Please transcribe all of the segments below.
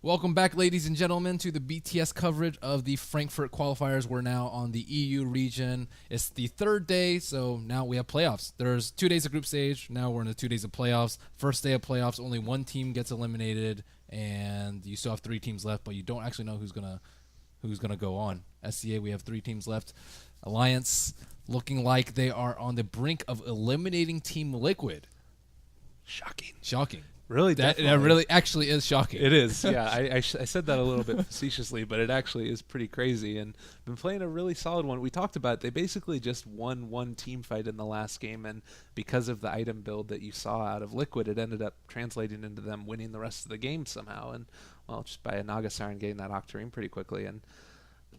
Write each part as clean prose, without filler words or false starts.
Welcome back, ladies and gentlemen, to the BTS coverage of the Frankfurt qualifiers. We're now on the EU region. It's the third day, so now we have playoffs. There's 2 days of group stage. Now we're in the 2 days of playoffs. First day of playoffs, only one team gets eliminated, and you still have 3 teams left, but you don't actually know who's gonna go on. SCA, we have 3 teams left. Alliance looking like they are on the brink of eliminating Team Liquid. Shocking. Really, That definitely. really actually is shocking. It is. Yeah, I said that a little bit facetiously, but it actually is pretty crazy. And been playing a really solid one. We talked about they basically just won one team fight in the last game, and because of the item build that you saw out of Liquid, it ended up translating into them winning the rest of the game somehow. And well, just by a Naga Siren getting that Octarine pretty quickly. And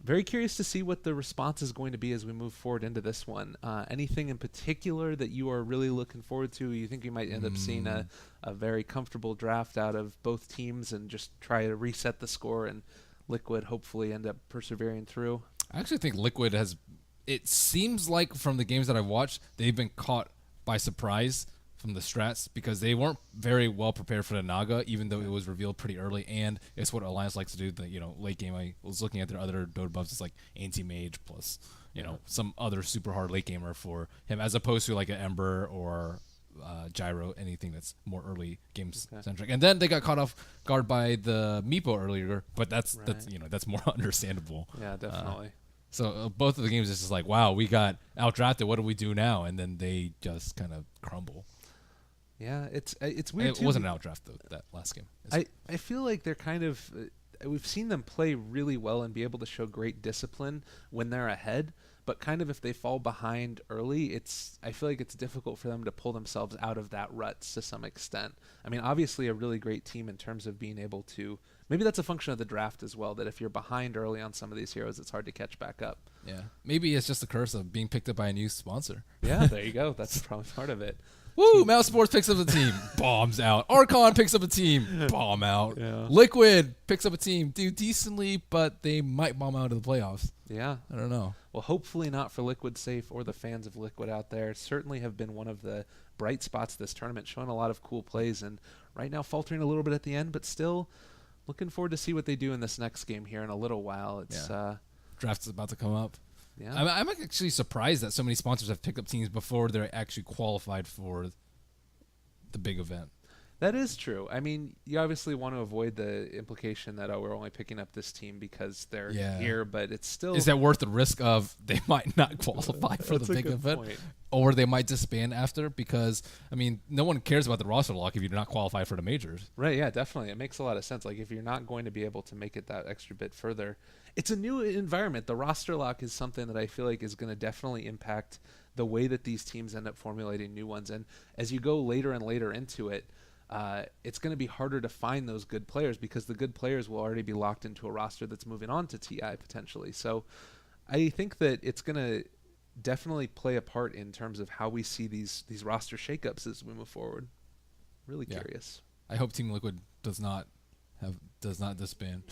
very curious to see what the response is going to be as we move forward into this one. Anything in particular that you are really looking forward to? You think you might end up seeing a very comfortable draft out of both teams and just try to reset the score and Liquid hopefully end up persevering through? I actually think Liquid has. It seems like from the games that I've watched, they've been caught by surprise from the strats because they weren't very well prepared for the Naga, even though it was revealed pretty early. And it's what Alliance likes to do. The late game, I was looking at their other Dota buffs. It's like anti-mage plus some other super hard late gamer for him, as opposed to like an Ember or Gyro, anything that's more early game centric. And then they got caught off guard by the Meepo earlier, but that's more understandandable. Yeah, definitely. So both of the games is just like, wow, we got outdrafted. What do we do now? And then they just kind of crumble. Yeah, it's weird. It wasn't an outdraft though, that last game. I feel like they're kind of we've seen them play really well and be able to show great discipline when they're ahead, but kind of if they fall behind early, I feel like it's difficult for them to pull themselves out of that rut to some extent. I mean, obviously a really great team in terms of being able to, maybe that's a function of the draft as well, that if you're behind early on some of these heroes, it's hard to catch back up. Yeah, maybe it's just the curse of being picked up by a new sponsor. Yeah, there you go. That's probably part of it. Woo! Mouse Sports picks up a team, bombs out. Archon picks up a team, bomb out. Yeah. Liquid picks up a team, do decently, but they might bomb out of the playoffs. Yeah. I don't know. Well, hopefully not for Liquid Safe or the fans of Liquid out there. Certainly have been one of the bright spots this tournament, showing a lot of cool plays, and right now faltering a little bit at the end, but still looking forward to see what they do in this next game here in a little while. It's Draft's about to come up. Yeah. I'm actually surprised that so many sponsors have picked up teams before they're actually qualified for the big event. That is true. I mean, you obviously want to avoid the implication that, we're only picking up this team because they're here, but it's still... Is that worth the risk of they might not qualify for the big event? Point. Or they might disband after? Because, I mean, no one cares about the roster lock if you're not qualified for the majors. Right, yeah, definitely. It makes a lot of sense. Like, if you're not going to be able to make it that extra bit further, it's a new environment. The roster lock is something that I feel like is going to definitely impact the way that these teams end up formulating new ones. And as you go later and later into it, it's going to be harder to find those good players because the good players will already be locked into a roster that's moving on to TI potentially. So I think that it's going to definitely play a part in terms of how we see these roster shakeups as we move forward. Really curious. I hope Team Liquid does not disband.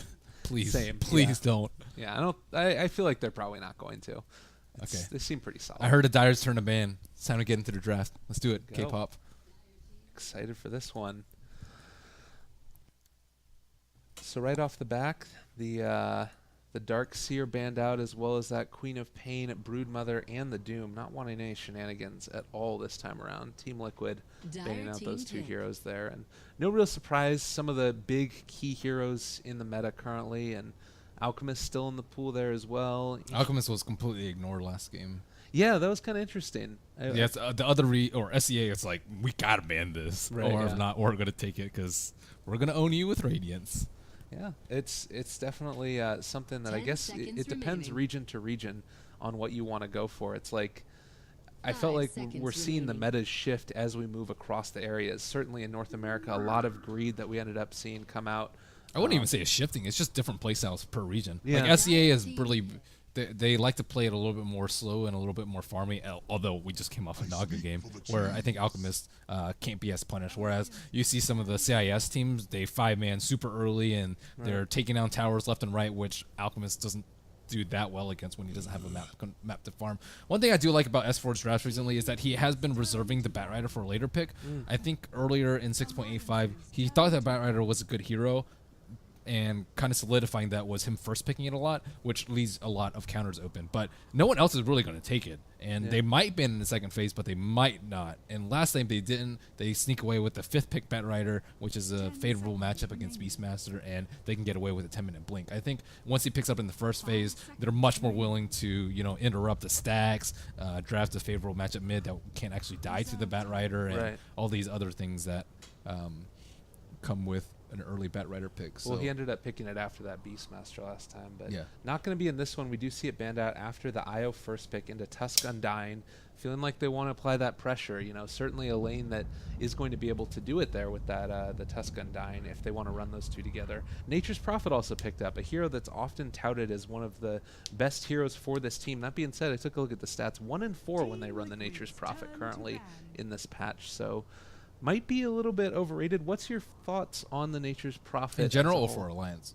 Please, Same. please don't. Yeah, I feel like they're probably not going to. They seem pretty solid. I heard a Dyer's turn to ban. It's time to get into the draft. Let's do it. Go. K-pop. Excited for this one. So right off the back, the Dark Seer banned out, as well as that Queen of Pain, Broodmother, and the Doom, not wanting any shenanigans at all this time around. Team Liquid banning out those 2 heroes there, and no real surprise. Some of the big key heroes in the meta currently, and Alchemist still in the pool there as well. Alchemist was completely ignored last game. Yeah, that was kind of interesting. Yes, the other SEA, it's like, we gotta ban this, or if not, we're gonna take it because we're gonna own you with Radiance. Yeah, it's definitely something that I guess it depends region to region on what you want to go for. It's like I felt like we're seeing the metas shift as we move across the areas. Certainly in North America, a lot of greed that we ended up seeing come out. I wouldn't even say it's shifting. It's just different playstyles per region. Yeah. Like SEA is really... They like to play it a little bit more slow and a little bit more farmy, although we just came off a Naga game where I think Alchemist can't be as punished. Whereas you see some of the CIS teams, they 5-man super early and they're taking down towers left and right, which Alchemist doesn't do that well against when he doesn't have a map to farm. One thing I do like about S4's draft recently is that he has been reserving the Batrider for a later pick. I think earlier in 6.85, he thought that Batrider was a good hero. and kind of solidifying that was him first picking it a lot, which leaves a lot of counters open. But no one else is really going to take it, and they might ban in the second phase, but they might not. And last time they didn't. They sneak away with the 5th pick Bet Rider, which is a favorable matchup against Beastmaster, and they can get away with a 10-minute blink. I think once he picks up in the first phase, they're much more willing to interrupt the stacks, draft a favorable matchup mid that can't actually die to the Bet Rider, and all these other things that come with an early Bet Rider pick. Well, he ended up picking it after that Beastmaster last time, but yeah, not going to be in this one. We do see it banned out after the IO first pick into Tusk Undying, feeling like they want to apply that pressure. Certainly a lane that is going to be able to do it there with that the Tusk Undying if they want to run those two together. Nature's Prophet also picked up, a hero that's often touted as one of the best heroes for this team. That being said, I took a look at the stats. 1-4 when they run the Nature's Prophet currently in this patch, so might be a little bit overrated. What's your thoughts on the Nature's Prophet? In general or for Alliance?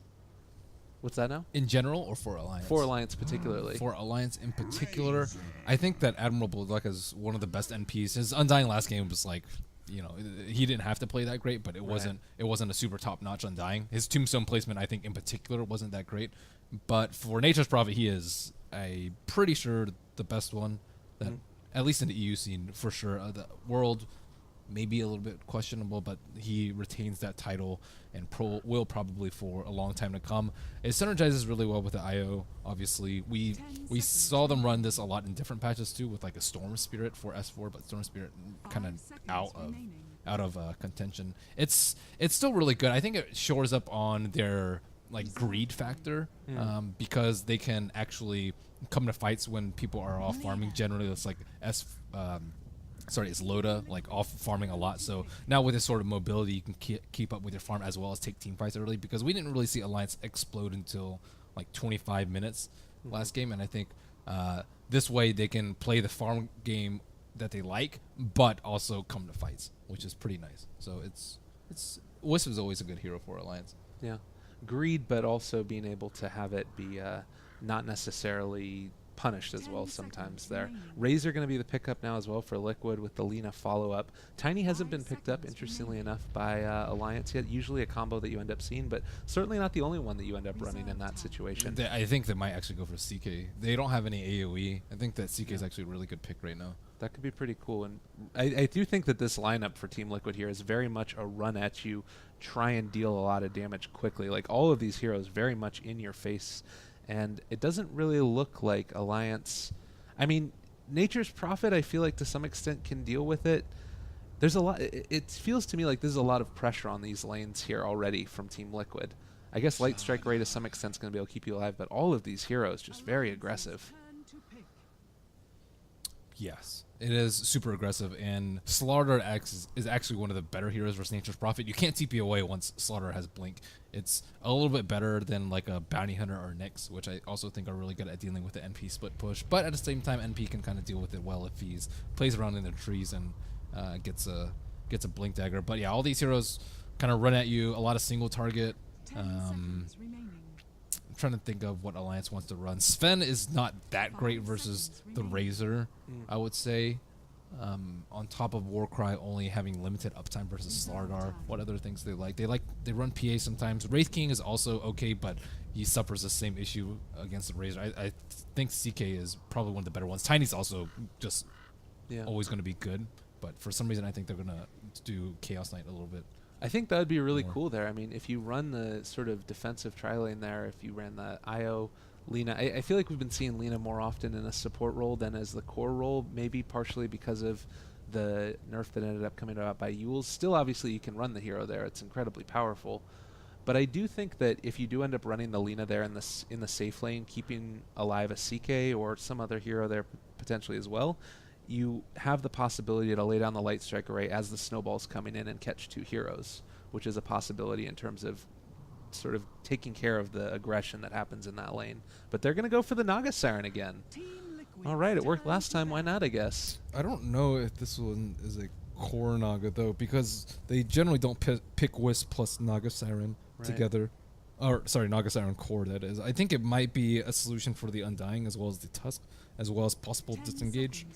What's that now? In general or for Alliance? For Alliance particularly. For Alliance in particular, I think that Admiral Bloodluck is one of the best NPs. His Undying last game was like, he didn't have to play that great, but it wasn't a super top-notch Undying. His Tombstone placement, I think, in particular, wasn't that great. But for Nature's Prophet, he is, I'm pretty sure, the best one, that at least in the EU scene, for sure. The world, maybe a little bit questionable, but he retains that title and will probably for a long time to come. It synergizes really well with the IO. Obviously, we saw them run this a lot in different patches too, with like a Storm Spirit for S4, but Storm Spirit kind of out of contention. It's still really good. I think it shores up on their like greed factor, because they can actually come to fights when people are off farming. Generally, it's like it's Loda, like off farming a lot. So now with this sort of mobility, you can keep up with your farm as well as take team fights early, because we didn't really see Alliance explode until like 25 minutes last game. And I think this way they can play the farm game that they like, but also come to fights, which is pretty nice. So it's Wisp is always a good hero for Alliance. Yeah, greed, but also being able to have it be not necessarily punished as well sometimes there. Razor going to be the pickup now as well for Liquid with the Lina follow-up. Tiny hasn't been picked up, interestingly enough, by Alliance yet. Usually a combo that you end up seeing, but certainly not the only one that you end up running in that situation. I think they might actually go for CK. They don't have any AoE. I think that CK is actually a really good pick right now. That could be pretty cool. And I do think that this lineup for Team Liquid here is very much a run at you, try and deal a lot of damage quickly. Like all of these heroes very much in your face. And it doesn't really look like Alliance. I mean, Nature's Prophet, I feel like to some extent can deal with it. There's a lot. It feels to me like there's a lot of pressure on these lanes here already from Team Liquid. I guess Light Strike Ray to some extent is going to be able to keep you alive, but all of these heroes just very aggressive. Yes, it is super aggressive, and Slaughter X is actually one of the better heroes versus Nature's Prophet. You can't TP away once Slaughter has Blink. It's a little bit better than like a Bounty Hunter or Nyx, which I also think are really good at dealing with the NP split push. But at the same time, NP can kind of deal with it well if he's plays around in the trees and gets a Blink Dagger. But yeah, all these heroes kind of run at you, a lot of single target. I'm trying to think of what Alliance wants to run. Sven is not that great versus the Razor, I would say. On top of Warcry only having limited uptime versus Slardar. What other things they like? They run PA sometimes. Wraith King is also okay, but he suffers the same issue against the Razor. I think CK is probably one of the better ones. Tiny's also just always going to be good, but for some reason I think they're going to do Chaos Knight a little bit. I think that would be really cool there. I mean, if you run the sort of defensive tri-lane there, if you ran the IO Lina, I feel like we've been seeing Lina more often in a support role than as the core role, maybe partially because of the nerf that ended up coming out by Yules. Still, obviously, you can run the hero there. It's incredibly powerful. But I do think that if you do end up running the Lina there in the safe lane, keeping alive a CK or some other hero there potentially as well, you have the possibility to lay down the Light Strike Array as the snowball's coming in and catch two heroes, which is a possibility in terms of sort of taking care of the aggression that happens in that lane. But they're going to go for the Naga Siren again. All right, it worked last time. Why not, I guess? I don't know if this one is a core Naga, though, because they generally don't pick Wisp plus Naga Siren together. Or, sorry, Naga Siren core, that is. I think it might be a solution for the Undying as well as the Tusk, as well as possible Disengage.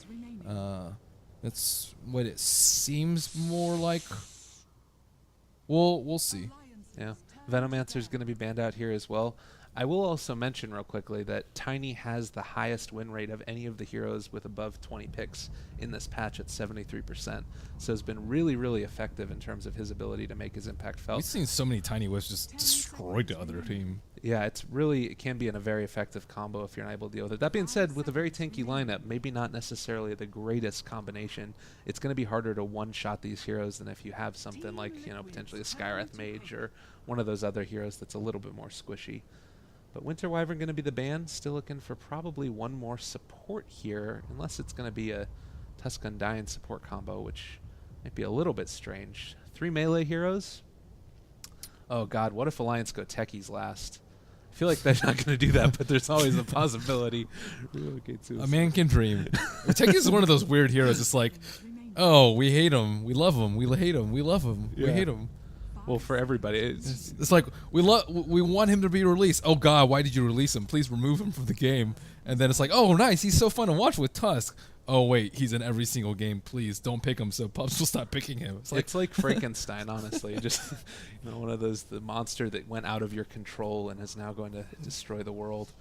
That's what it seems more like. We'll see. Yeah. Venomancer's going to be banned out here as well. I will also mention real quickly that Tiny has the highest win rate of any of the heroes with above 20 picks in this patch at 73%. So it's been really, really effective in terms of his ability to make his impact felt. We've seen so many Tiny Whips just destroy the other team. Yeah, it can be a very effective combo if you're not able to deal with it. That being said, with a very tanky lineup, maybe not necessarily the greatest combination, it's going to be harder to one-shot these heroes than if you have something like, potentially a Skywrath Mage or one of those other heroes that's a little bit more squishy. But Winter Wyvern going to be the ban. Still looking for probably one more support here, unless it's going to be a Tusk Undying support combo, which might be a little bit strange. 3 melee heroes. Oh god, what if Alliance go techies last? I feel like they're not going to do that, but there's always a possibility. A man can dream. Techies is one of those weird heroes. It's like, oh, we hate him, we love him, we hate him, we love him, we hate him. Well, for everybody, it's like we want him to be released. Oh God, why did you release him? Please remove him from the game. And then it's like, oh nice, he's so fun to watch with Tusk. Oh wait, he's in every single game. Please don't pick him, so pups will stop picking him. It's like Frankenstein, honestly. Just one of those, the monster that went out of your control and is now going to destroy the world.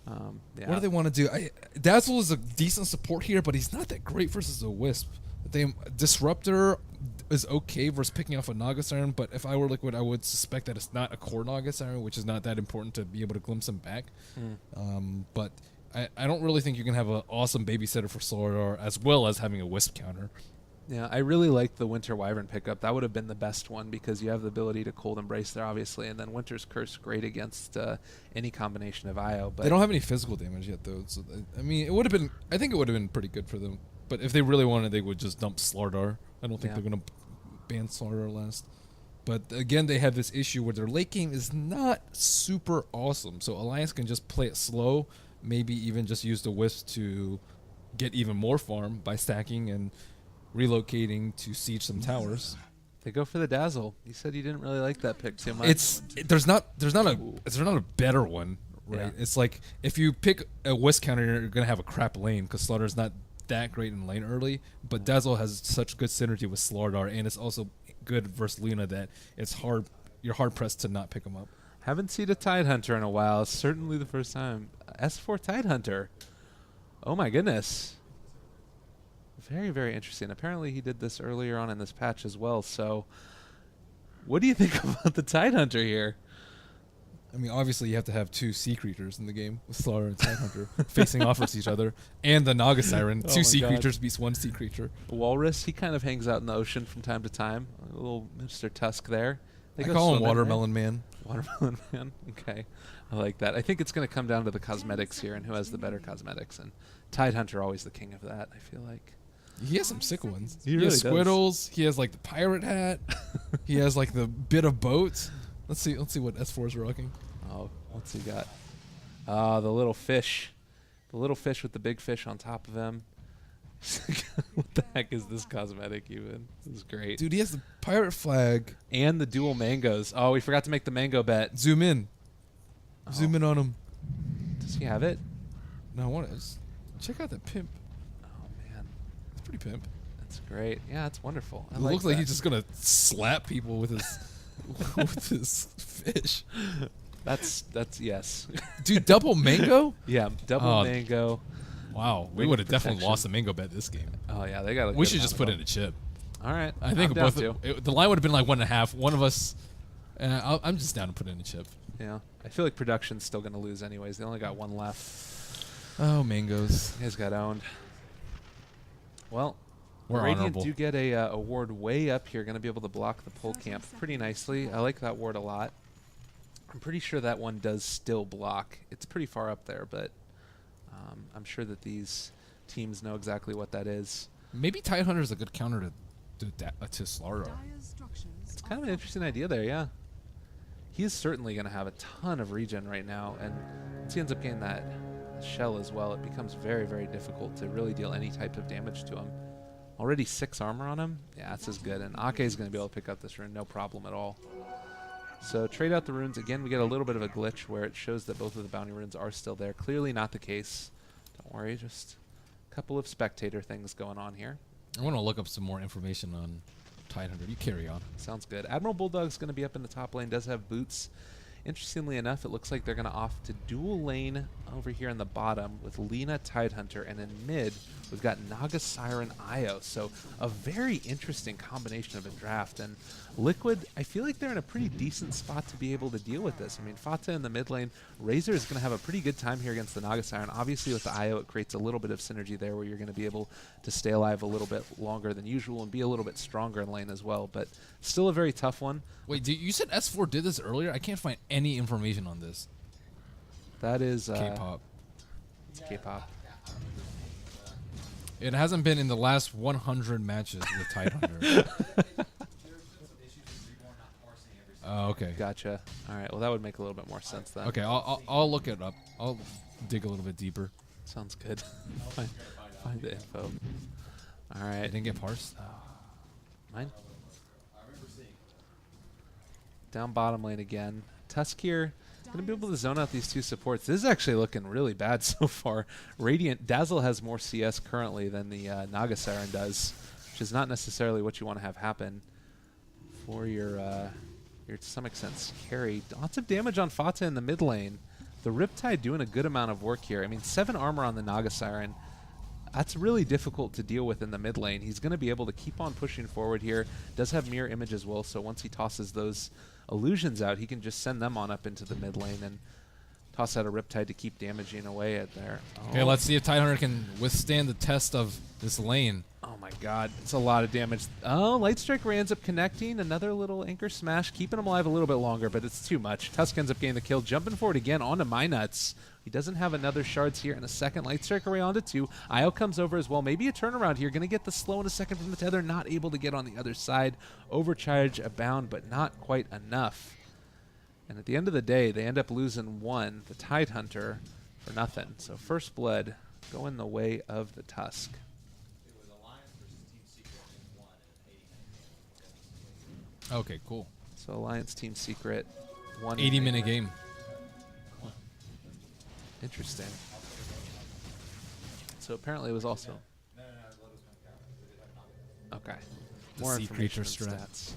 Yeah. What do they want to do? Dazzle is a decent support here, but he's not that great versus a Wisp. Disruptor is okay versus picking off a Naga Siren, but if I were Liquid, I would suspect that it's not a core Naga Siren, which is not that important to be able to glimpse him back. But I don't really think you can have an awesome babysitter for Slardar as well as having a Wisp counter. Yeah, I really like the Winter Wyvern pickup. That would have been the best one because you have the ability to Cold Embrace there, obviously, and then Winter's Curse great against any combination of IO. But they don't have any physical damage yet, though. So I mean, it would have been. I think it would have been pretty good for them. But if they really wanted, they would just dump Slardar. I don't think they're going to ban Slardar last. But again, they have this issue where their late game is not super awesome. So Alliance can just play it slow, maybe even just use the Wisp to get even more farm by stacking and relocating to siege some towers. They go for the Dazzle. You said you didn't really like that pick too much. There's not a better one, right? Yeah. It's like if you pick a Wisp counter, you're going to have a crap lane because Slardar's not that great in lane early, but Dazzle has such good synergy with Slardar, and it's also good versus Luna that you're hard pressed to not pick him up. Haven't seen a Tidehunter in a while. Certainly the first time. S4 Tidehunter. Oh my goodness. Very, very interesting. Apparently he did this earlier on in this patch as well, so what do you think about the Tidehunter here? I mean, obviously you have to have 2 sea creatures in the game with Slardar and Tidehunter facing off versus each other, and the Naga Siren. 2 sea creatures beats 1 sea creature. Walrus, he kind of hangs out in the ocean from time to time. A little Mr. Tusk there. I call him Watermelon Man. Watermelon Man. Okay, I like that. I think it's going to come down to the cosmetics here and who has the better cosmetics. And Tidehunter always the king of that. I feel like he has some sick ones. He really has Squiddles. He has like the pirate hat. He has like the bit of boat. Let's see what S4 is rocking. Oh, what's he got? The little fish. The little fish with the big fish on top of him. What the heck is this cosmetic even? This is great. Dude, he has the pirate flag. And the dual mangoes. Oh, we forgot to make the mango bet. Zoom in. Oh. Zoom in on him. Does he have it? No, I want to check out that pimp. Oh, man. It's pretty pimp. That's great. Yeah, it's wonderful. It looks like he's just going to slap people with his with his fish. That's yes. Dude, double mango? Yeah, double mango. Wow, we would have definitely lost the mango bet this game. Oh yeah, they got. We should just put in a chip. All right, I think both. The line would have been like 1.5. One of us. I'm just down to put in a chip. Yeah, I feel like production's still going to lose anyways. They only got 1 left. Oh, mangoes. You guys got owned. Well, we're Radiant honorable. do get a ward way up here. Going to be able to block the pole camp pretty nicely. I like that ward a lot. I'm pretty sure that one does still block. It's pretty far up there, but I'm sure that these teams know exactly what that is. Maybe Tidehunter is a good counter to Slardar. It's kind of an interesting idea there, yeah. He is certainly going to have a ton of regen right now, and once he ends up getting that shell as well, it becomes very, very difficult to really deal any type of damage to him. Already 6 armor on him? Yeah, that's as good, and Ake is going to be able to pick up this rune, no problem at all. So trade out the runes. Again, we get a little bit of a glitch where it shows that both of the bounty runes are still there. Clearly not the case. Don't worry, just a couple of spectator things going on here. I want to look up some more information on Tidehunter, you carry on. Sounds good. Admiral Bulldog's going to be up in the top lane, does have boots. Interestingly enough, it looks like they're going to off to dual lane over here in the bottom with Lina Tidehunter, and in mid, we've got Naga Siren Io. So a very interesting combination of a draft. And Liquid, I feel like they're in a pretty decent spot to be able to deal with this. I mean, Fata in the mid lane, Razor is going to have a pretty good time here against the Naga Siren. Obviously, with the Io, it creates a little bit of synergy there where you're going to be able to stay alive a little bit longer than usual and be a little bit stronger in lane as well. But still a very tough one. Wait, you said S4 did this earlier? I can't find any information on this. That is K-pop. It's K-pop. It hasn't been in the last 100 matches with Tidehunter. Oh, okay. Gotcha. All right. Well, that would make a little bit more sense then. Okay, I'll look it up. I'll dig a little bit deeper. Sounds good. find the info. All right. I didn't get parsed. Mine? Down bottom lane again. Tusk here. Going to be able to zone out these two supports. This is actually looking really bad so far. Radiant Dazzle has more CS currently than the Naga Siren does, which is not necessarily what you want to have happen for your to some extent carry. Lots of damage on Fata in the mid lane. The Riptide doing a good amount of work here. I mean, 7 armor on the Naga Siren. That's really difficult to deal with in the mid lane. He's going to be able to keep on pushing forward here. Does have mirror image as well, so once he tosses those illusions out, he can just send them on up into the mid lane and toss out a Riptide to keep damaging away at there. Okay, let's see if Tidehunter can withstand the test of this lane. Oh my god, it's a lot of damage. Oh, Light Strike Ray ends up connecting. Another little Anchor Smash, keeping him alive a little bit longer, but it's too much. Tusk ends up getting the kill, jumping forward again onto My Nuts. He doesn't have another shards here, and a second Light Strike Array onto 2. Io comes over as well. Maybe a turnaround here. Going to get the slow in a second from the tether. Not able to get on the other side. Overcharge abound, but not quite enough. And at the end of the day, they end up losing 1, the Tidehunter, for nothing. So first blood going the way of the Tusk. Okay, cool. So Alliance Team Secret. 80-minute game. Interesting. So apparently it was also... Okay. The More sea information creature on strat. stats.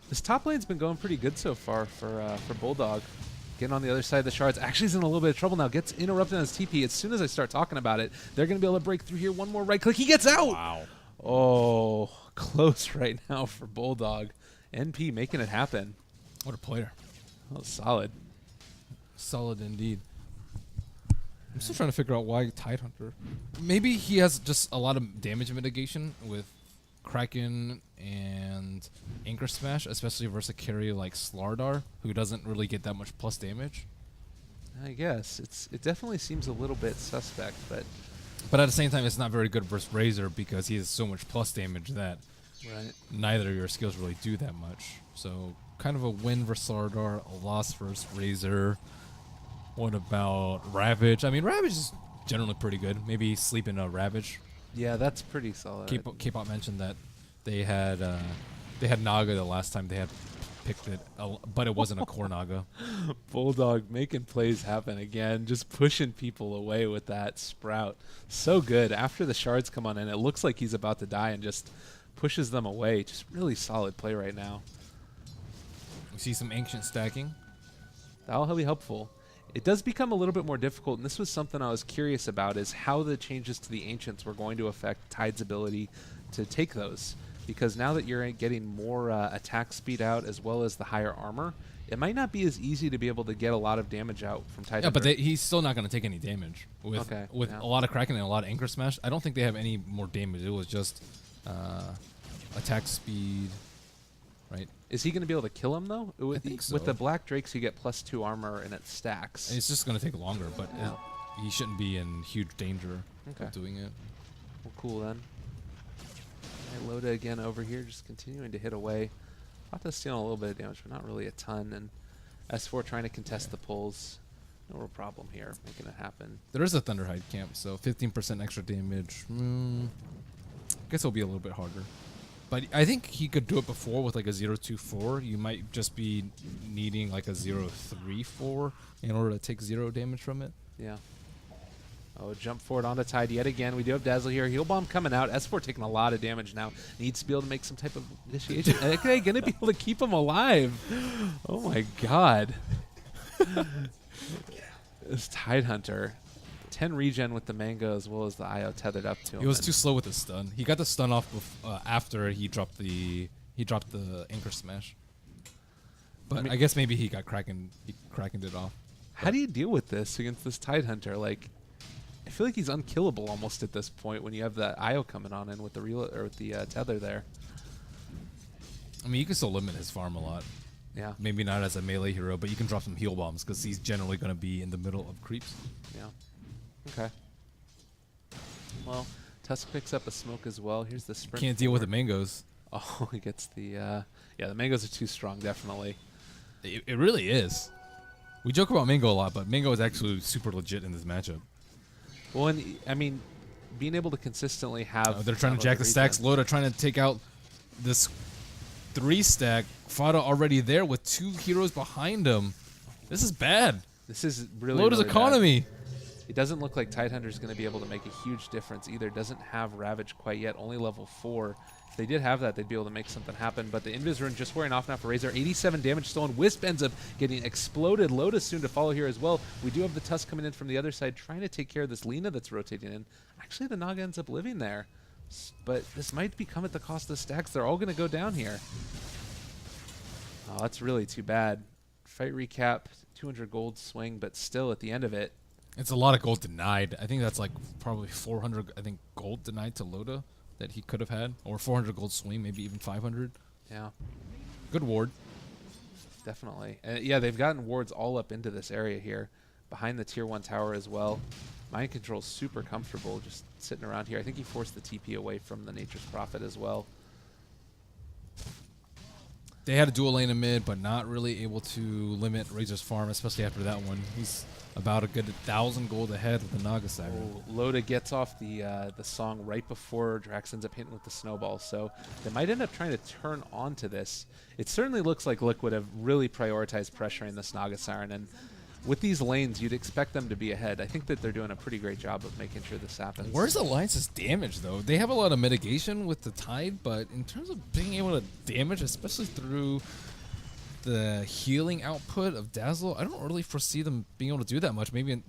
This top lane's been going pretty good so far for Bulldog. Getting on the other side of the shards. Actually, he's in a little bit of trouble now. Gets interrupted on his TP. As soon as I start talking about it, they're going to be able to break through here. One more right click. He gets out! Wow. Oh, close right now for Bulldog. NP making it happen. What a player. Oh, solid. Solid indeed. I'm still trying to figure out why Tidehunter. Maybe he has just a lot of damage mitigation with Kraken and Anchor Smash, especially versus a carry like Slardar, who doesn't really get that much plus damage. I guess. It definitely seems a little bit suspect, but... But at the same time, it's not very good versus Razor because he has so much plus damage that Right. neither of your skills really do that much. So kind of a win versus Slardar, a loss versus Razor. What about Ravage? I mean, Ravage is generally pretty good. Maybe sleep in a Ravage. Yeah, that's pretty solid. K-pop mentioned that they had Naga the last time they had picked it, but it wasn't a core Naga. Bulldog making plays happen again, just pushing people away with that Sprout. So good. After the shards come on in, it looks like he's about to die and just pushes them away. Just really solid play right now. We see some ancient stacking. That'll be helpful. It does become a little bit more difficult, and this was something I was curious about, is how the changes to the Ancients were going to affect Tide's ability to take those. Because now that you're getting more attack speed out as well as the higher armor, it might not be as easy to be able to get a lot of damage out from Tide. Yeah, but he's still not going to take any damage. With a lot of Kraken and a lot of Anchor Smash, I don't think they have any more damage. It was just attack speed, right? Is he going to be able to kill him, though? I think so. With the Black Drakes, you get +2 armor, and it stacks. It's just going to take longer, but he shouldn't be in huge danger of doing it. Well, cool, then. Loda again over here, just continuing to hit away. Fata's stealing a little bit of damage, but not really a ton. And S4 trying to contest the pulls. No real problem here, making it happen. There is a Thunderhide camp, so 15% extra damage. I guess it'll be a little bit harder. But I think he could do it before with like a 0-2-4. You might just be needing like a 0-3-4 in order to take 0 damage from it. Yeah. Oh, jump forward onto Tide yet again. We do have Dazzle here. Heal Bomb coming out. S4 taking a lot of damage now. Needs to be able to make some type of initiation. Okay, going to be able to keep him alive. Oh my god. This Tide Hunter. 10 regen with the Mango as well as the IO tethered up to him. He was too slow with the stun. He got the stun off after he dropped the Anchor Smash. But I guess maybe he crackened it off. How do you deal with this against this Tide Hunter? Like, I feel like he's unkillable almost at this point when you have that IO coming on in with the tether there. I mean, you can still limit his farm a lot. Yeah. Maybe not as a melee hero, but you can drop some heal bombs because he's generally going to be in the middle of creeps. Yeah. Okay. Well, Tusk picks up a smoke as well. Here's the sprint. Can't deal with the mangoes. Oh, he gets the yeah, the mangoes are too strong, definitely. It really is. We joke about Mango a lot, but Mango is actually super legit in this matchup. Well, and I mean, being able to consistently have... they're trying to jack the stacks. Loda trying to take out this 3-stack. Fada already there with 2 heroes behind him. This is bad. This is really, Loda's really economy. Bad. It doesn't look like Tidehunter is going to be able to make a huge difference either. Doesn't have Ravage quite yet, only level 4. If they did have that, they'd be able to make something happen. But the Invis Rune just wearing off now for Razor. 87 damage stolen. Wisp ends up getting exploded. Loda soon to follow here as well. We do have the Tusk coming in from the other side, trying to take care of this Lina that's rotating in. Actually, the Naga ends up living there. But this might become at the cost of stacks. They're all going to go down here. Oh, that's really too bad. Fight recap, 200 gold swing, but still at the end of it, it's a lot of gold denied. I think that's like probably 400, gold denied to Loda that he could have had. Or 400 gold swing, maybe even 500. Yeah. Good ward. Definitely. Yeah, they've gotten wards all up into this area here. Behind the tier 1 tower as well. Mind Control's super comfortable just sitting around here. I think he forced the TP away from the Nature's Prophet as well. They had a dual lane in mid, but not really able to limit Razor's farm, especially after that one. He's about a good 1,000 gold ahead with the Naga Siren. Oh, Loda gets off the song right before Drax ends up hitting with the snowball, so they might end up trying to turn onto this. It certainly looks like Liquid have really prioritized pressuring this Naga Siren, and with these lanes, you'd expect them to be ahead. I think that they're doing a pretty great job of making sure this happens. Where's Alliance's damage, though? They have a lot of mitigation with the Tide, but in terms of being able to damage, especially through the healing output of Dazzle, I don't really foresee them being able to do that much. Maybe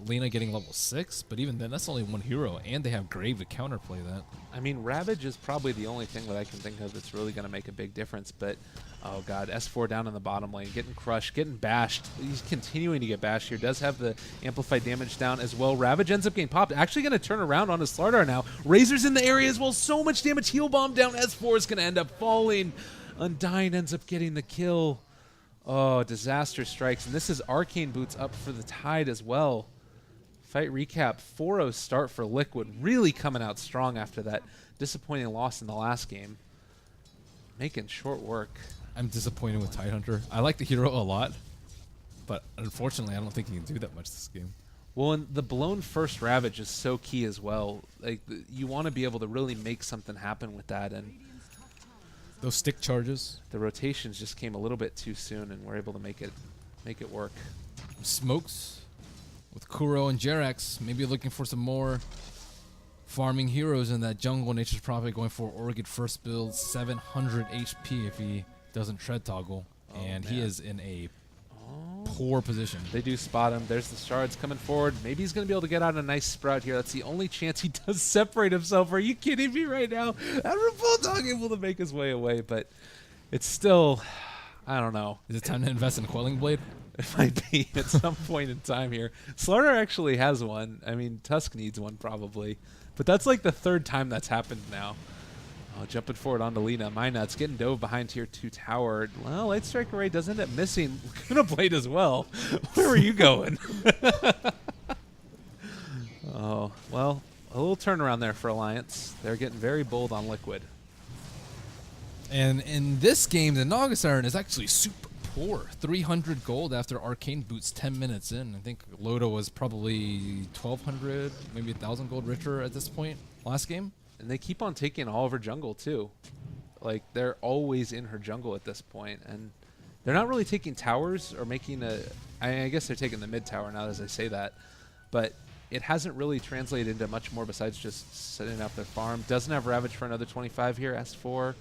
Lina getting level 6, but even then, that's only 1 hero, and they have Grave to counterplay that. I mean, Ravage is probably the only thing that I can think of that's really going to make a big difference, but oh god, S4 down in the bottom lane, getting crushed, getting bashed. He's continuing to get bashed here. Does have the amplified damage down as well. Ravage ends up getting popped. Actually going to turn around on his Slardar now. Razor's in the area as well. So much damage. Heal bomb down. S4 is going to end up falling. Undying ends up getting the kill. Oh, disaster strikes. And this is Arcane Boots up for the Tide as well. Fight recap. 4-0 start for Liquid. Really coming out strong after that disappointing loss in the last game. Making short work. I'm disappointed with Tidehunter. I like the hero a lot, but unfortunately, I don't think he can do that much this game. Well, and the blown first Ravage is so key as well. Like, you want to be able to really make something happen with that, and those stick charges. The rotations just came a little bit too soon, and we're able to make it work. Smokes with Kuro and Jerax, maybe looking for some more farming heroes in that jungle. Nature's Prophet going for Orchid first build, 700 HP if he doesn't tread toggle, and he is in a poor position. They do spot him. There's the shards coming forward. Maybe he's going to be able to get out a nice sprout here. That's the only chance he does separate himself. Are you kidding me right now? Admiral Bulldog able to make his way away, but it's still, I don't know. Is it time to invest in Quelling Blade? It might be at some point in time here. Slardar actually has one. I mean, Tusk needs one probably, but that's like the 3rd time that's happened now. Oh, jumping forward onto Lina. Minut's getting dove behind tier 2 tower. Well, Light Strike Array does end up missing. Gonna Blade as well. Where were you going? Oh, well, a little turnaround there for Alliance. They're getting very bold on Liquid. And in this game, the Naga Siren is actually super poor. 300 gold after Arcane Boots 10 minutes in. I think Loda was probably 1,200, maybe 1,000 gold richer at this point last game. And they keep on taking all of her jungle, too. Like, they're always in her jungle at this point. And they're not really taking towers or making a... I guess they're taking the mid tower now as I say that. But it hasn't really translated into much more besides just setting up their farm. Doesn't have Ravage for another 25 here. S4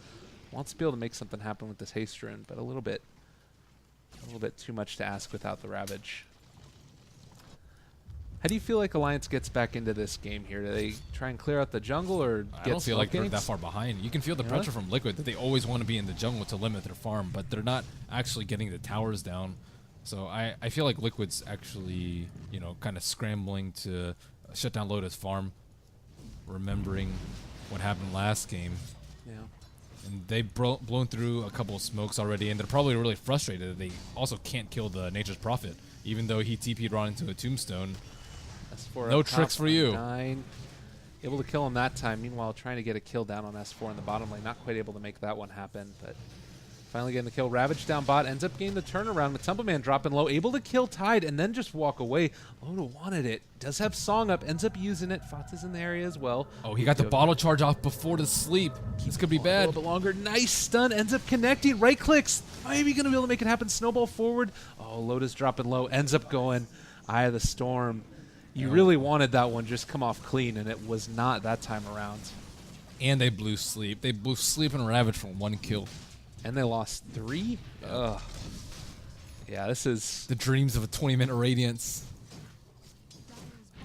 wants to be able to make something happen with this haste rune, but a little bit too much to ask without the Ravage. How do you feel like Alliance gets back into this game here? Do they try and clear out the jungle or get I don't feel like they're games? that far behind. You can feel the pressure from Liquid that they always want to be in the jungle to limit their farm, but they're not actually getting the towers down. So I feel like Liquid's actually, you know, kind of scrambling to shut down Loda's farm, remembering what happened last game. Yeah. And they've blown through a couple of smokes already, and they're probably really frustrated that they also can't kill the Nature's Prophet, even though he TP'd Ron into a tombstone. S4 No up top tricks for on you. 9. Able to kill him that time. Meanwhile, trying to get a kill down on S4 in the bottom lane. Not quite able to make that one happen, but finally getting the kill. Ravage down bot. Ends up getting the turnaround. Matumbaman dropping low. Able to kill Tide and then just walk away. Loda wanted it. Does have Song up. Ends up using it. Fata's in the area as well. Oh, he got the bottle charge off before the sleep. This could be A bad. little bit longer. Nice stun. Ends up connecting. Right clicks. Maybe going to be able to make it happen. Snowball forward. Oh, Loda's dropping low. Ends up going Eye of the Storm. You really wanted that one just come off clean, and it was not that time around. And they blew sleep. They blew sleep and Ravage for 1 kill. And they lost 3? Ugh. Yeah, this is The dreams of a 20-minute Radiance.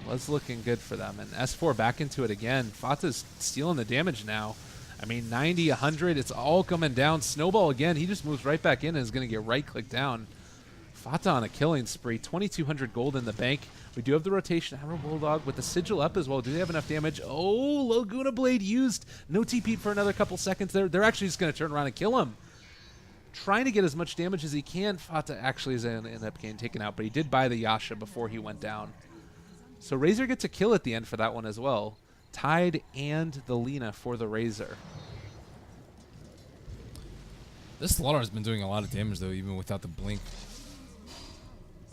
was looking good for them. And S4 back into it again. Fata's stealing the damage now. I mean, 90, 100, it's all coming down. Snowball again, he just moves right back in and is going to get right-clicked down. Fata on a killing spree, 2,200 gold in the bank. We do have the rotation. Hammer Bulldog with the sigil up as well. Do they have enough damage? Oh, Laguna Blade used. No TP for another couple seconds there. They're actually just going to turn around and kill him. Trying to get as much damage as he can. Fata actually is going to end up getting taken out, but he did buy the Yasha before he went down. So Razor gets a kill at the end for that one as well. Tide and the Lina for the Razor. This Slaughter has been doing a lot of damage, though, even without the blink.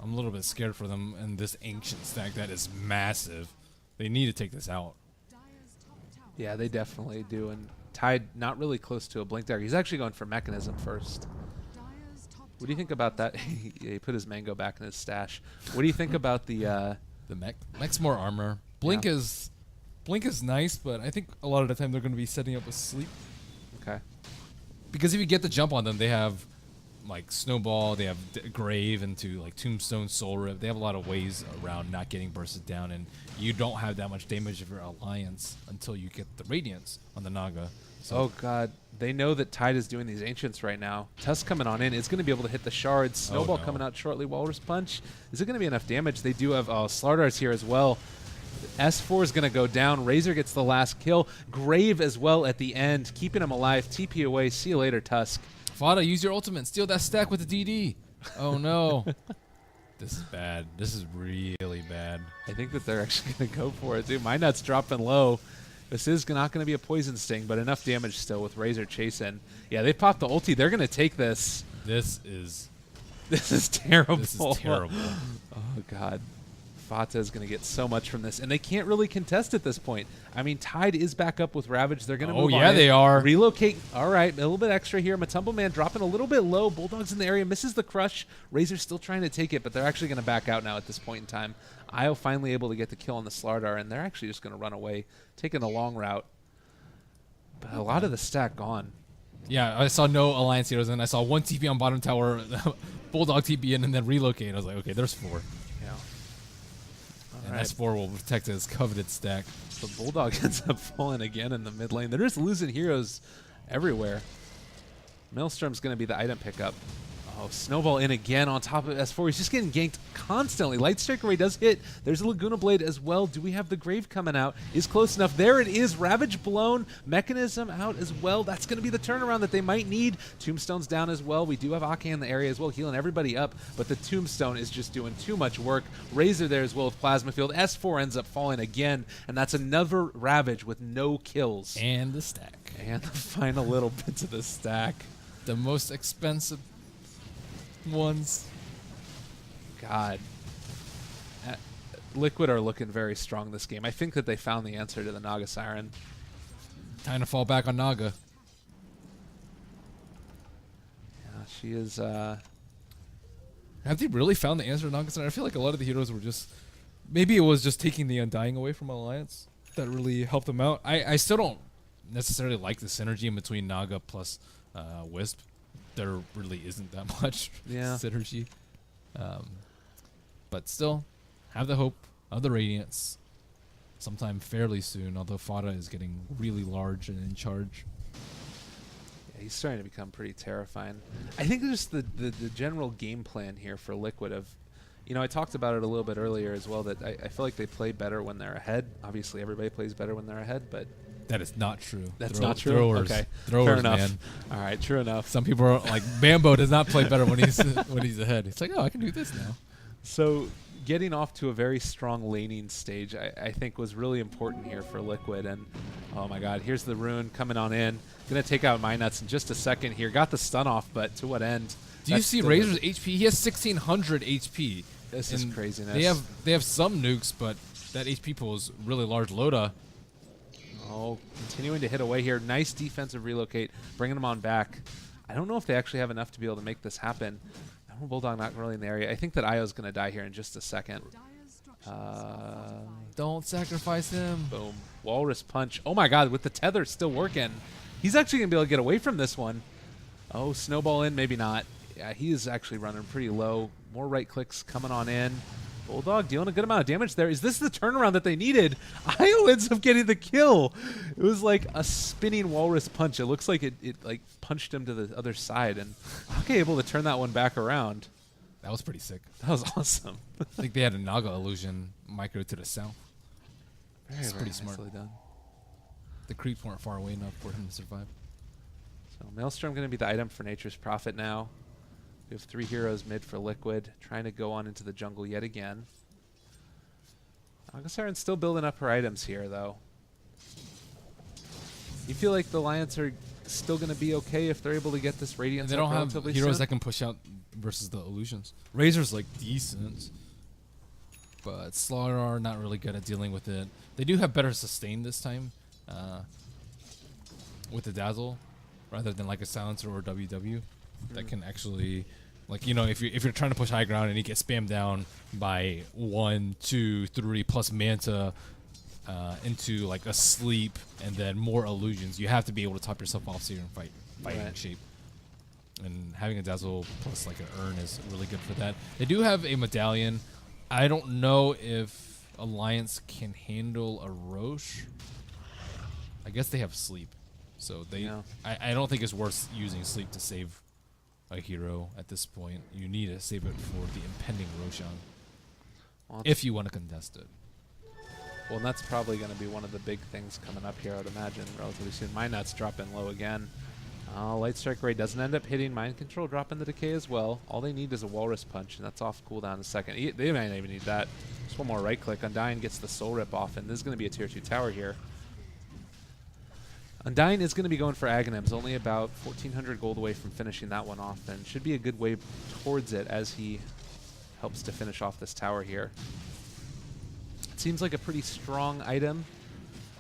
I'm a little bit scared for them and this Ancient stack that is massive. They need to take this out. Yeah, they definitely do. And Tide not really close to a blink there. He's actually going for Mechanism first. What do you think about that? He put his mango back in his stash. What do you think about the Mech's more armor. Blink is nice, but I think a lot of the time they're going to be setting up with sleep. Okay. Because if you get the jump on them, they have like Snowball, they have Grave into like Tombstone, Soul Rip. They have a lot of ways around not getting bursted down, and you don't have that much damage of your Alliance until you get the Radiance on the Naga. So Oh god, they know that Tide is doing these Ancients right now. Tusk coming on in is going to be able to hit the shards. Snowball coming out shortly. Walrus Punch. Is it going to be enough damage? They do have Slardars here as well. S4 is going to go down. Razor gets the last kill. Grave as well at the end, keeping him alive. TP away. See you later, Tusk. Fada, use your ultimate. Steal that stack with the DD. Oh no. This is bad. This is really bad. I think that they're actually going to go for it, dude. My nut's dropping low. This is not going to be a poison sting, but enough damage still with Razor chasing. Yeah, they popped the ulti. They're going to take this. This is terrible. This is terrible. Oh, God. Fata is going to get so much from this, and they can't really contest at this point. I mean, Tide is back up with Ravage. They're going to move on. Oh, yeah, they are. Relocate. All right, a little bit extra here. Matumbaman dropping a little bit low. Bulldog's in the area, misses the crush. Razor's still trying to take it, but they're actually going to back out now at this point in time. Io finally able to get the kill on the Slardar, and they're actually just going to run away, taking the long route. But a lot of the stack gone. Yeah, I saw no Alliance heroes, and I saw one TP on bottom tower, Bulldog TP in, and then relocate. I was like, okay, there's 4. Yeah. And S4 will protect his coveted stack. The Bulldog ends up falling again in the mid lane. They're just losing heroes everywhere. Maelstrom's going to be the item pickup. Oh, Snowball in again on top of S4. He's just getting ganked constantly. Light Strike Array does hit. There's a Laguna Blade as well. Do we have the Grave coming out? Is close enough. There it is. Ravage blown. Mechanism out as well. That's going to be the turnaround that they might need. Tombstone's down as well. We do have Ake in the area as well, healing everybody up. But the Tombstone is just doing too much work. Razor there as well with Plasma Field. S4 ends up falling again. And that's another Ravage with no kills. And the stack. And the final little bits of the stack. The most expensive ones. God. Liquid are looking very strong this game. I think that they found the answer to the Naga Siren. Time to fall back on Naga. Yeah, she is... Have they really found the answer to Naga Siren? I feel like a lot of the heroes were just maybe it was just taking the Undying away from Alliance that really helped them out. I still don't necessarily like the synergy in between Naga plus Wisp. There really isn't that much synergy. But still, have the hope of the Radiance sometime fairly soon, although Fada is getting really large and in charge. Yeah, he's starting to become pretty terrifying. I think just the general game plan here for Liquid of, you know, I talked about it a little bit earlier as well, that I feel like they play better when they're ahead. Obviously, everybody plays better when they're ahead, but that is not true. That's not true? Throwers. Okay. Throwers, Fair enough. man. All right, true enough. Some people are like, Bambo does not play better when he's ahead. It's like, oh, I can do this now. So getting off to a very strong laning stage, I think was really important here for Liquid. And oh my God, here's the rune coming on in. Gonna take out Minuts in just a second here. Got the stun off, but to what end? Do you see Razor's HP? He has 1600 HP. This is craziness. They have some nukes, but that HP pool is really large. Loda. Oh, continuing to hit away here. Nice defensive relocate, bringing them on back. I don't know if they actually have enough to be able to make this happen. Bulldog not really in the area. I think that Io's going to die here in just a second. Don't sacrifice him. Boom. Walrus punch. Oh my God, with the tether still working. He's actually going to be able to get away from this one. Oh, snowball in, maybe not. Yeah, he is actually running pretty low. More right clicks coming on in. Bulldog dealing a good amount of damage there. Is this the turnaround that they needed? Io ends up getting the kill. It was like a spinning walrus punch. It looks like it like punched him to the other side, and Ake able to turn that one back around. That was pretty sick. That was awesome. I think they had a Naga illusion micro to the south. Very, pretty smart. Done. The creeps weren't far away enough for him to survive. So Maelstrom going to be the item for Nature's Prophet now. We have 3 heroes mid for Liquid, trying to go on into the jungle yet again. Agasaren's still building up her items here, though. You feel like the Alliance are still going to be okay if they're able to get this Radiance? They don't have heroes soon? that can push out versus the illusions. Razor's like decent, but Slaughter are not really good at dealing with it. They do have better sustain this time with the Dazzle, rather than like a Silencer or WW. That can actually, like, you know, if you're trying to push high ground and you get spammed down by 1, 2, 3 plus Manta into like a sleep and then more illusions, you have to be able to top yourself off so you're in fighting shape. And having a Dazzle plus like an Urn is really good for that. They do have a Medallion. I don't know if Alliance can handle a Roche. I guess they have Sleep, so they. Yeah. I don't think it's worth using Sleep to save a hero at this point. You need to save it for the impending Roshan, if you want to contest it. Well, and that's probably going to be one of the big things coming up here, I would imagine, relatively soon. Minot's dropping low again. Light Strike Ray doesn't end up hitting. Mind Control dropping the decay as well. All they need is a Walrus Punch, and that's off cooldown in a second. They might not even need that. Just one more right click. Undying gets the Soul Rip off, and this is going to be a tier 2 tower here. Undying is going to be going for Aghanims, only about 1,400 gold away from finishing that one off, and should be a good way towards it as he helps to finish off this tower here. It seems like a pretty strong item.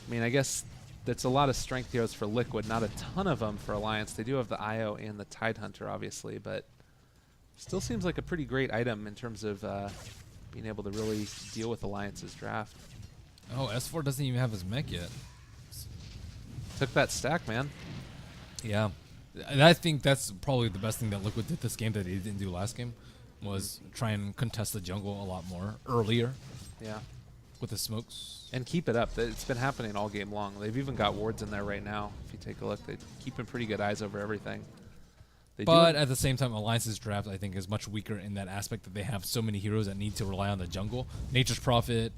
I mean, I guess that's a lot of strength heroes for Liquid, not a ton of them for Alliance. They do have the Io and the Tidehunter, obviously, but still seems like a pretty great item in terms of being able to really deal with Alliance's draft. Oh, S4 doesn't even have his mech yet. Took that stack, man. Yeah. And I think that's probably the best thing that Liquid did this game that he didn't do last game, was try and contest the jungle a lot more earlier. Yeah. With the smokes. And keep it up. It's been happening all game long. They've even got wards in there right now. If you take a look, they're keeping pretty good eyes over everything. But at the same time, Alliance's draft, I think, is much weaker in that aspect that they have so many heroes that need to rely on the jungle. Nature's Prophet,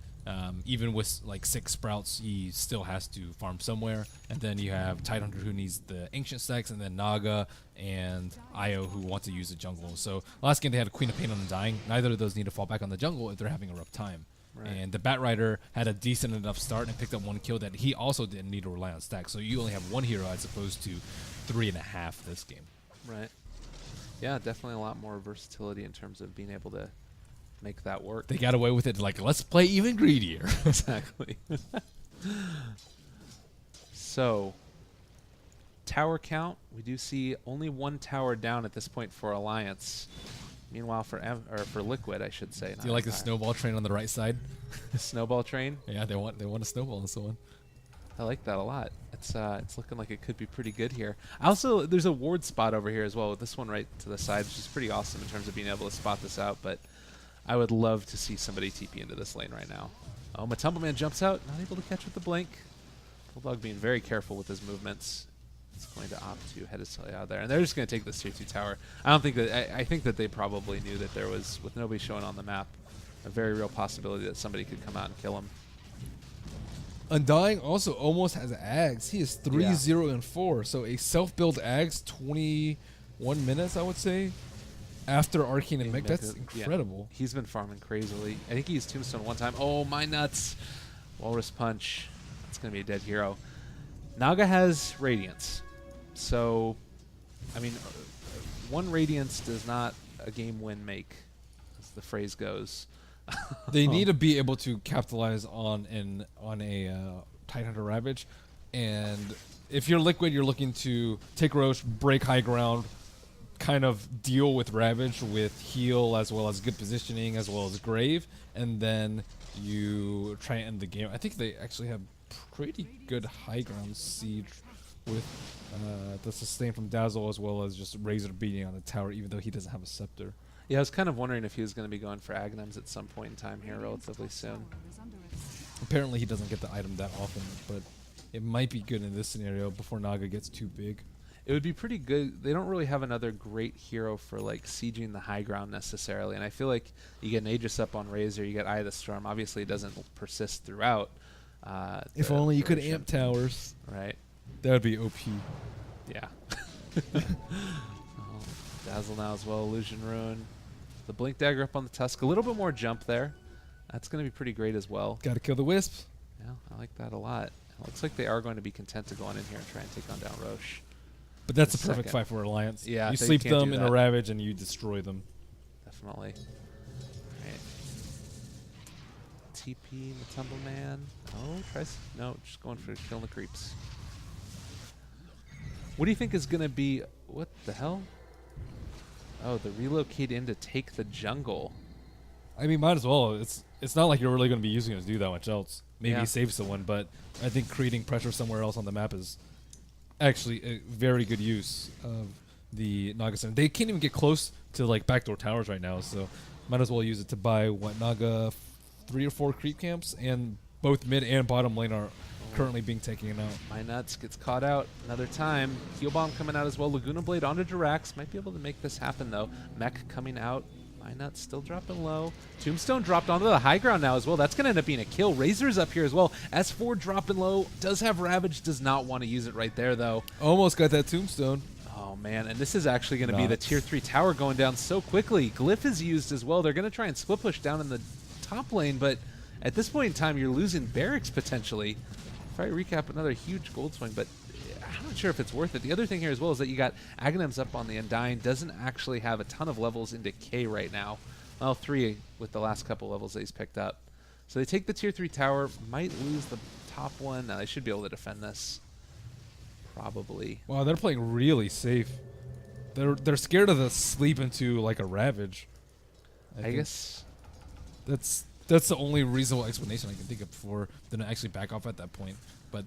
even with like 6 sprouts, he still has to farm somewhere. And then you have Tidehunter who needs the ancient stacks, and then Naga and Io who want to use the jungle. So last game they had a Queen of Pain on Undying. Neither of those need to fall back on the jungle if they're having a rough time. Right. And the Batrider had a decent enough start and picked up 1 kill that he also didn't need to rely on stacks. So you only have 1 hero as opposed to 3.5 this game. Right. Yeah, definitely a lot more versatility in terms of being able to make that work. They got away with it like, let's play even greedier. Exactly. So, tower count. We do see only 1 tower down at this point for Alliance. Meanwhile, for Liquid, I should say. Do you like the snowball train on the right side? The snowball train? Yeah, they want a snowball in this one. I like that a lot. It's looking like it could be pretty good here. Also, there's a ward spot over here as well with this one right to the side, which is pretty awesome in terms of being able to spot this out. But I would love to see somebody TP into this lane right now. Oh, Matumble jumps out, not able to catch with the blink. Bulldog being very careful with his movements. It's going to opt to head his way out there, and they're just going to take this tier 2 tower. I think that they probably knew that there was, with nobody showing on the map, a very real possibility that somebody could come out and kill him. Undying also almost has Ags. He is 3-0-4, so a self-build Ags 21 minutes, I would say, after Arcane and Mech. That's incredible. Yeah. He's been farming crazily. I think he used Tombstone one time. Oh, my nuts. Walrus Punch. That's going to be a dead hero. Naga has Radiance. So, I mean, one Radiance does not a game win make, as the phrase goes. They need to be able to capitalize on a Tidehunter Ravage, and if you're Liquid, you're looking to take Roche, break high ground, kind of deal with Ravage with heal as well as good positioning as well as Grave, and then you try and end the game. I think they actually have pretty good high ground siege with the sustain from Dazzle as well as just Razor beating on the tower, even though he doesn't have a scepter. Yeah, I was kind of wondering if he was going to be going for Aghanim's at some point in time here relatively soon. Apparently he doesn't get the item that often, but it might be good in this scenario before Naga gets too big. It would be pretty good. They don't really have another great hero for like sieging the high ground necessarily, and I feel like you get an Aegis up on Razor, you get Eye of the Storm. Obviously it doesn't persist throughout. If only you could amp towers. Right. That would be OP. Yeah. Dazzle now as well, Illusion Rune. The Blink Dagger up on the Tusk. A little bit more jump there. That's going to be pretty great as well. Got to kill the Wisp. Yeah, I like that a lot. It looks like they are going to be content to go on in here and try and take on down Roche. But that's a perfect fight for Alliance. Yeah, you sleep them in a Ravage and you destroy them. Definitely. Right. TP Matumble Man. Oh, no, just going for killing the creeps. What do you think is going to be... What the hell? Oh, the relocate in to take the jungle. I mean, might as well. It's not like you're really going to be using it to do that much else. Maybe save someone, but I think creating pressure somewhere else on the map is actually a very good use of the Naga Center. They can't even get close to like backdoor towers right now, so might as well use it to buy Naga 3 or 4 creep camps, and both mid and bottom lane are currently being taken out. My nuts gets caught out another time. Heal Bomb coming out as well. Laguna Blade onto Jirax. Might be able to make this happen though. Mech coming out. My nuts still dropping low. Tombstone dropped onto the high ground now as well. That's going to end up being a kill. Razor's up here as well. S4 dropping low. Does have Ravage. Does not want to use it right there though. Almost got that Tombstone. Oh man, and this is actually going to be the tier 3 tower going down so quickly. Glyph is used as well. They're going to try and split push down in the top lane, but at this point in time, you're losing barracks potentially. Probably recap another huge gold swing, but I'm not sure if it's worth it. The other thing here as well is that you got Aghanim's up on the Undying, doesn't actually have a ton of levels into K right now. Well, 3 with the last couple levels that he's picked up. So they take the tier 3 tower, might lose the top one. Now they should be able to defend this. Probably. Wow, they're playing really safe. They're scared of the sleep into like a Ravage. I guess that's the only reasonable explanation I can think of for them to actually back off at that point. But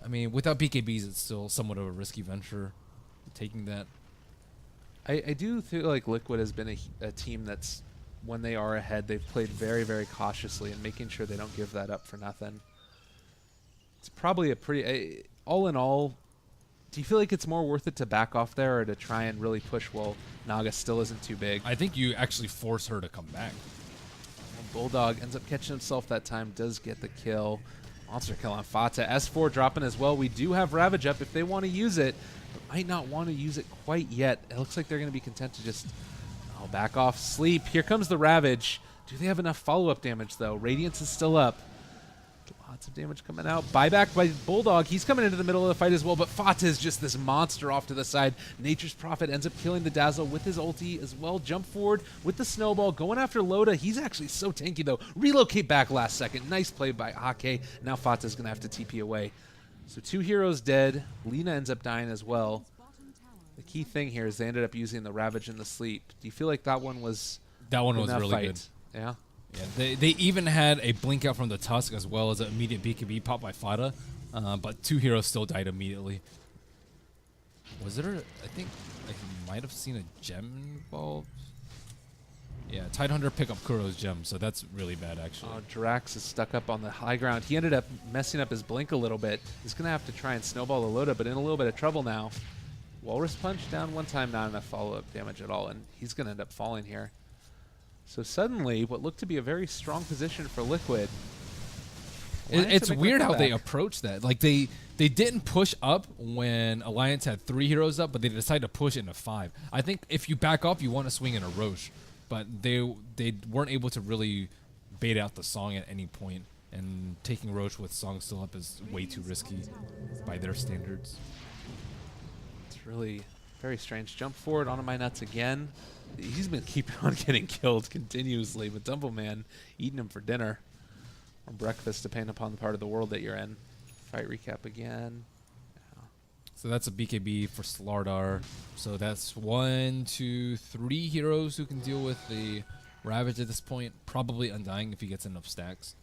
I mean, without BKBs, it's still somewhat of a risky venture taking that. I do feel like Liquid has been a team that's, when they are ahead, they've played very, very cautiously and making sure they don't give that up for nothing. It's probably a pretty, all in all, do you feel like it's more worth it to back off there or to try and really push while Naga still isn't too big? I think you actually force her to come back. Bulldog ends up catching himself that time, does get the kill. Monster kill on Fata. S4 dropping as well. We do have Ravage up if they want to use it, but might not want to use it quite yet. It looks like they're going to be content to just back off, sleep. Here comes the Ravage. Do they have enough follow-up damage, though? Radiance is still up. Lots of damage coming out. Buyback by Bulldog. He's coming into the middle of the fight as well, but Fata is just this monster off to the side. Nature's Prophet ends up killing the Dazzle with his ulti as well. Jump forward with the Snowball. Going after Loda. He's actually so tanky, though. Relocate back last second. Nice play by Ake. Now Fata's going to have to TP away. So 2 heroes dead. Lina ends up dying as well. The key thing here is they ended up using the Ravage and the Sleep. Do you feel like that one was enough really fight? good? Yeah. Yeah, they even had a blink out from the Tusk as well as an immediate BKB pop by Fada, but 2 heroes still died immediately. Was there? I think I might have seen a gem involved. Yeah, Tidehunter pick up Kuro's gem, so that's really bad actually. Oh, Drax is stuck up on the high ground. He ended up messing up his blink a little bit. He's going to have to try and snowball the Loda, but in a little bit of trouble now. Walrus Punch down one time, not enough follow-up damage at all, and he's going to end up falling here. So suddenly, what looked to be a very strong position for Liquid. It's weird how they approach that. Like they didn't push up when Alliance had 3 heroes up, but they decided to push it into 5. I think if you back up, you want to swing in a Roche, but they weren't able to really bait out the Song at any point, and taking Roche with Song still up is way too risky by their standards. It's really very strange. Jump forward onto my nuts again. He's been keeping on getting killed continuously, but Dumbleman eating him for dinner or breakfast, depending upon the part of the world that you're in. Fight recap again. Yeah. So that's a BKB for Slardar. So that's 1, 2, 3 heroes who can deal with the Ravage at this point. Probably Undying if he gets enough stacks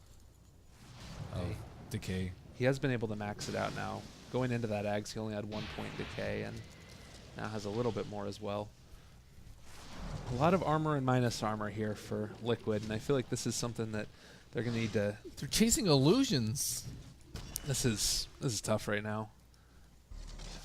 of Decay. He has been able to max it out now. Going into that Ags, he only had 1 point Decay, and now has a little bit more as well. A lot of armor and minus armor here for Liquid, and I feel like this is something that they're going to need to... They're chasing illusions. This is tough right now.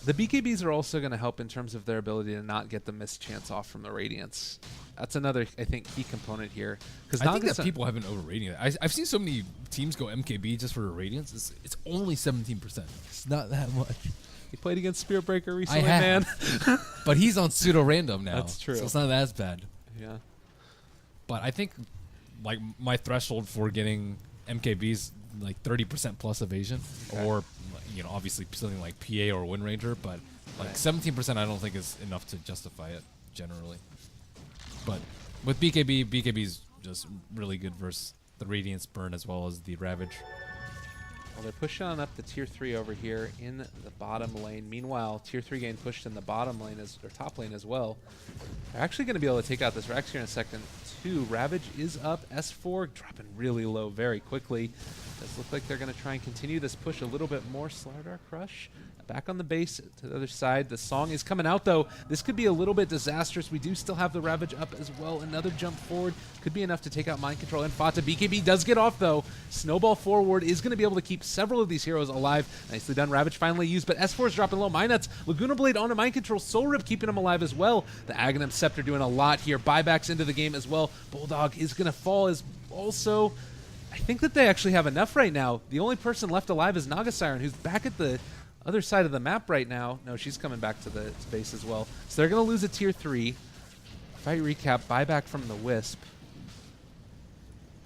The BKBs are also going to help in terms of their ability to not get the mischance off from the Radiance. That's another, I think, key component here. I think that people have been overrating it. I've seen so many teams go MKB just for the Radiance. It's only 17%. It's not that much. You played against Spirit Breaker recently, I man. But he's on pseudo-random now. That's true. So it's not as bad. Yeah. But I think like my threshold for getting MKBs like 30% plus evasion, or obviously something like PA or Wind Ranger, but like 17% I don't think is enough to justify it generally. But with BKB's just really good versus the Radiance Burn as well as the Ravage. Well, they're pushing on up the tier 3 over here in the bottom lane. Meanwhile, tier 3 getting pushed in the bottom lane or top lane as well. They're actually going to be able to take out this Rex here in a second too. Ravage is up. S4 dropping really low very quickly. Does look like they're going to try and continue this push a little bit more. Slardar Crush back on the base to the other side. The Song is coming out though. This could be a little bit disastrous. We do still have the Ravage up as well. Another jump forward could be enough to take out Mind Control and Fata. BKB does get off though. Snowball forward is going to be able to keep several of these heroes alive. Nicely done. Ravage finally used, but S4 is dropping low. Minuts. Laguna Blade onto Mind Control. Soul Rip keeping him alive as well. The Aghanim Scepter doing a lot here. Buybacks into the game as well. Bulldog is going to fall as also... I think that they actually have enough right now. The only person left alive is Naga Siren, who's back at the other side of the map right now. No, she's coming back to the base as well. So they're going to lose a tier 3. Fight recap, buyback from the Wisp.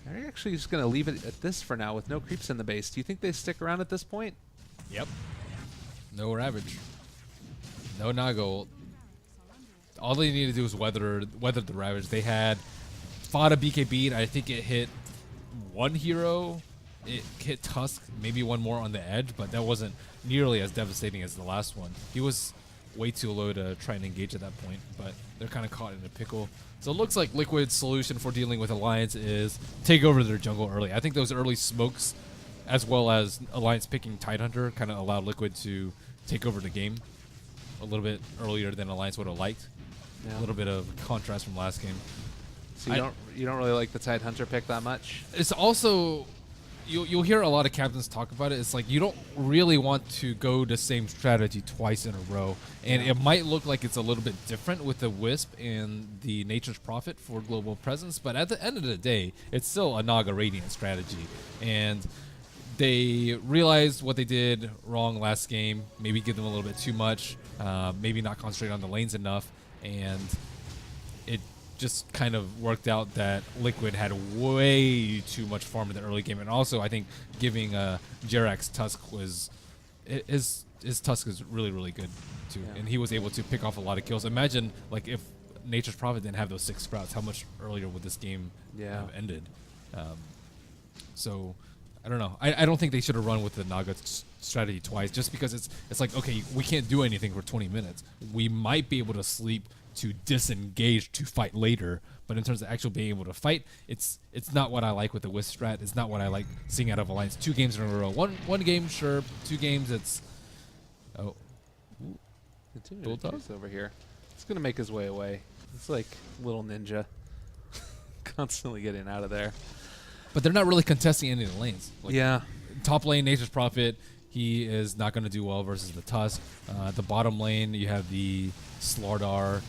They're actually just going to leave it at this for now with no creeps in the base. Do you think they stick around at this point? Yep. No Ravage. No Naga ult. All they need to do is weather the Ravage. They had fought a BKB, I think it hit 1 hero. It hit Tusk, maybe 1 more on the edge, but that wasn't nearly as devastating as the last one. He was way too low to try and engage at that point, but they're kind of caught in a pickle. So it looks like Liquid's solution for dealing with Alliance is take over their jungle early. I think those early smokes, as well as Alliance picking Tidehunter, kind of allowed Liquid to take over the game a little bit earlier than Alliance would have liked. Yeah. A little bit of contrast from last game. So you don't really like the Tidehunter pick that much? It's also... You'll hear a lot of captains talk about it. It's like you don't really want to go the same strategy twice in a row. And it might look like it's a little bit different with the Wisp and the Nature's Prophet for global presence, but at the end of the day, it's still a Naga Radiant strategy. And they realized what they did wrong last game, maybe give them a little bit too much, maybe not concentrate on the lanes enough, and it just kind of worked out that Liquid had way too much farm in the early game. And also, I think giving Jerax Tusk was... His Tusk is really, really good, too. Yeah. And he was able to pick off a lot of kills. Imagine, like, if Nature's Prophet didn't have those 6 sprouts, how much earlier would this game have ended? So, I don't know. I don't think they should have run with the Naga strategy twice, just because it's like, okay, we can't do anything for 20 minutes. We might be able to sleep to disengage to fight later, but in terms of actually being able to fight, it's not what I like with the Wisp strat. It's not what I like seeing out of Alliance. 2 games in a row. One game, sure. 2 games, it's Dota over here. It's gonna make his way away. It's like little ninja, constantly getting out of there. But they're not really contesting any of the lanes. Like, yeah. Top lane, Nature's Prophet, he is not going to do well versus the Tusk. The bottom lane, you have the Slardar,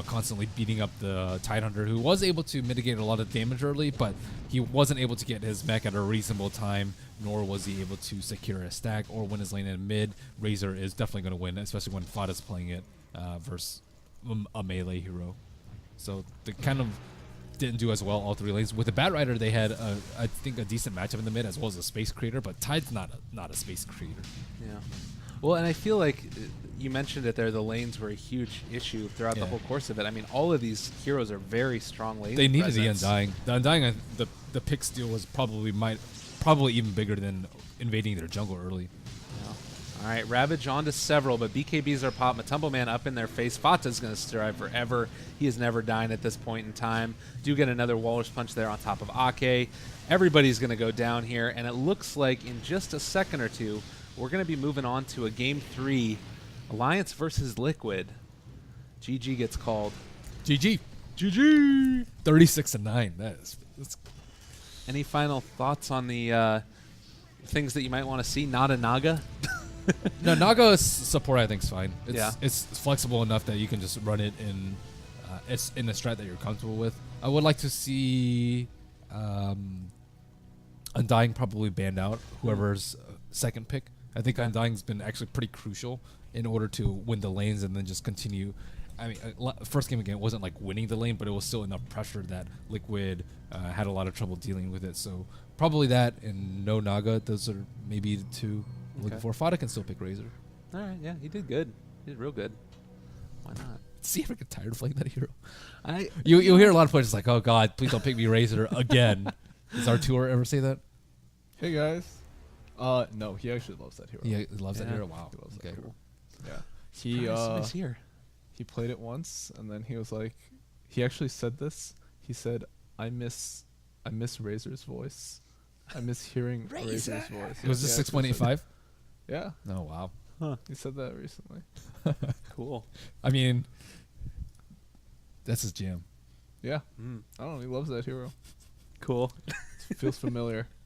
constantly beating up the Tidehunter, who was able to mitigate a lot of damage early, but he wasn't able to get his mech at a reasonable time, nor was he able to secure a stack or win his lane in mid. Razor is definitely going to win, especially when Fada's playing it versus a melee hero. So they kind of didn't do as well all 3 lanes. With the Bat Rider, they had I think a decent matchup in the mid as well as a space creator, but Tide's not a space creator. Yeah. Well, and I feel like you mentioned it there. The lanes were a huge issue throughout the whole course of it. I mean, all of these heroes are very strong lanes. They needed the Undying. The Undying, the pick steal was probably even bigger than invading their jungle early. All right, Ravage on to several, but BKBs are pop. Matumbo Man up in their face. Fata's going to strive forever. He is never dying at this point in time. Do get another Walrus Punch there on top of Ake. Everybody's going to go down here, and it looks like in just a second or two, we're going to be moving on to a Game 3, Alliance versus Liquid. GG gets called. GG. 36-9. That's Any final thoughts on the things that you might want to see? Not a Naga? No, Naga support I think is fine. It's It's flexible enough that you can just run it in it's in a strat that you're comfortable with. I would like to see Undying probably banned out, whoever's second pick. I think Undying's been actually pretty crucial in order to win the lanes and then just continue. I mean, first game again, it wasn't like winning the lane, but it was still enough pressure that Liquid had a lot of trouble dealing with it. So probably that and no Naga. Those are maybe the 2 looking for. Fada can still pick Razor. All right, yeah, he did good. He did real good. Why not? Does he ever get tired of playing that hero? You'll hear a lot of players like, oh God, please don't pick me Razor again. Does Artur ever say that? Hey guys. No, he actually loves that hero. He loves that hero? Wow. He loves that Okay. hero. Yeah. He Nice here. he played it once and then he was like, he actually said this. He said, I miss Razor's voice. I miss hearing Razor's voice. Was this 6.85? Yeah. Oh, wow. Huh. He said that recently. Cool. I mean, that's his jam. Yeah. I don't know. He loves that hero. Cool. Feels familiar.